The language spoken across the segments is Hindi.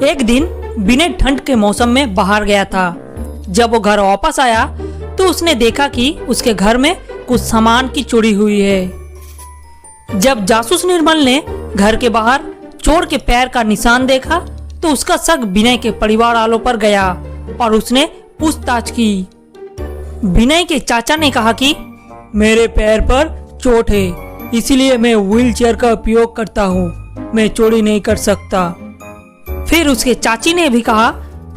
एक दिन विनय ठंड के मौसम में बाहर गया था। जब वो घर वापस आया तो उसने देखा कि उसके घर में कुछ सामान की चोरी हुई है। जब जासूस निर्मल ने घर के बाहर चोर के पैर का निशान देखा तो उसका शक विनय के परिवार वालों पर गया और उसने पूछताछ की। विनय के चाचा ने कहा कि मेरे पैर पर चोट है, इसीलिए मैं व्हीलचेयर का उपयोग करता हूँ, मैं चोरी नहीं कर सकता। फिर उसके चाची ने भी कहा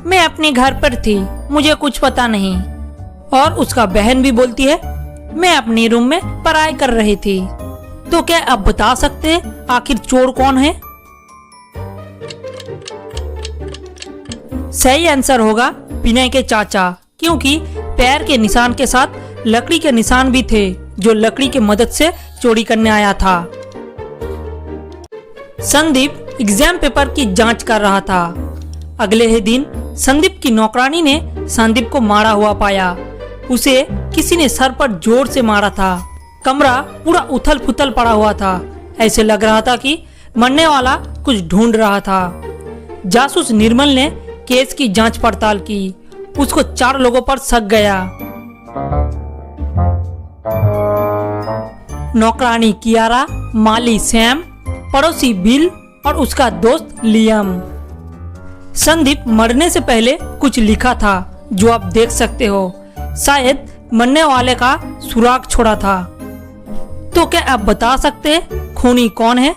मैं अपने घर पर थी, मुझे कुछ पता नहीं। और उसका बहन भी बोलती है मैं अपने रूम में पढ़ाई कर रही थी। तो क्या आप बता सकते हैं आखिर चोर कौन है? सही आंसर होगा विनय के चाचा, क्योंकि पैर के निशान के साथ लकड़ी के निशान भी थे जो लकड़ी की मदद से चोरी करने आया था। संदीप एग्जाम पेपर की जांच कर रहा था। अगले ही दिन संदीप की नौकरानी ने संदीप को मारा हुआ पाया। उसे किसी ने सर पर जोर से मारा था। कमरा पूरा उथल पुथल पड़ा हुआ था। ऐसे लग रहा था कि मरने वाला कुछ ढूंढ रहा था। जासूस निर्मल ने केस की जांच पड़ताल की। उसको 4 लोगों पर शक गया। नौकरानी कियारा, माली सैम, पड़ोसी बिल और उसका दोस्त लियम। संदीप मरने से पहले कुछ लिखा था जो आप देख सकते हो। शायद मरने वाले का सुराग छोड़ा था। तो क्या आप बता सकते हैं खूनी कौन है?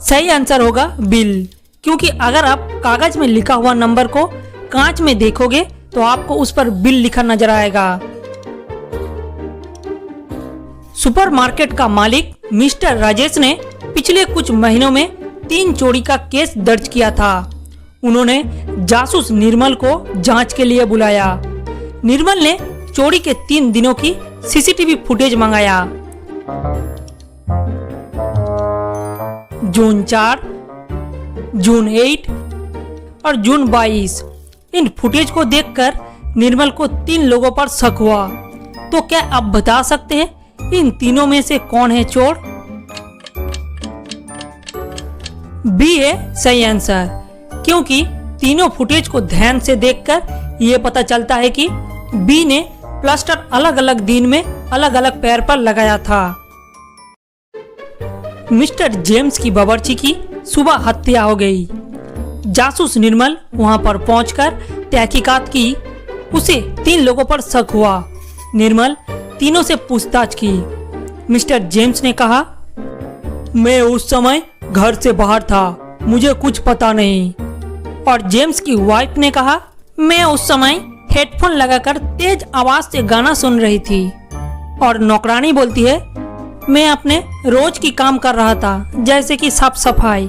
सही आंसर होगा बिल, क्योंकि अगर आप कागज में लिखा हुआ नंबर को कांच में देखोगे तो आपको उस पर बिल लिखा नजर आएगा। सुपरमार्केट का मालिक मिस्टर राजेश ने पिछले कुछ महीनों में 3 चोरी का केस दर्ज किया था। उन्होंने जासूस निर्मल को जांच के लिए बुलाया। निर्मल ने चोरी के 3 दिनों की सीसीटीवी फुटेज मंगाया। जून 4, जून 8 और जून 22। इन फुटेज को देखकर निर्मल को 3 लोगों पर शक हुआ। तो क्या आप बता सकते हैं इन तीनों में से कौन है चोर? बी है सही आंसर, क्योंकि तीनों फुटेज को ध्यान से देखकर यह पता चलता है कि बी ने प्लास्टर अलग अलग दिन में अलग अलग पैर पर लगाया था। मिस्टर जेम्स की बावर्ची की सुबह हत्या हो गई। जासूस निर्मल वहां पर पहुंचकर तहकीकात की। उसे 3 लोगों पर शक हुआ। निर्मल तीनों से पूछताछ की। मिस्टर जेम्स ने कहा मैं उस समय घर से बाहर था, मुझे कुछ पता नहीं। और जेम्स की वाइफ ने कहा मैं उस समय हेडफोन लगाकर तेज आवाज से गाना सुन रही थी। और नौकरानी बोलती है मैं अपने रोज की काम कर रहा था, जैसे कि साफ सफाई।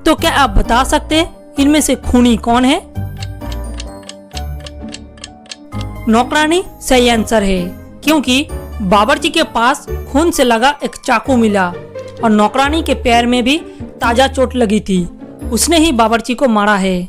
तो क्या आप बता सकते हैं इनमें से खूनी कौन है? नौकरानी सही आंसर है, क्योंकि बावर्ची के पास खून से लगा एक चाकू मिला और नौकरानी के पैर में भी ताजा चोट लगी थी। उसने ही बावर्ची को मारा है।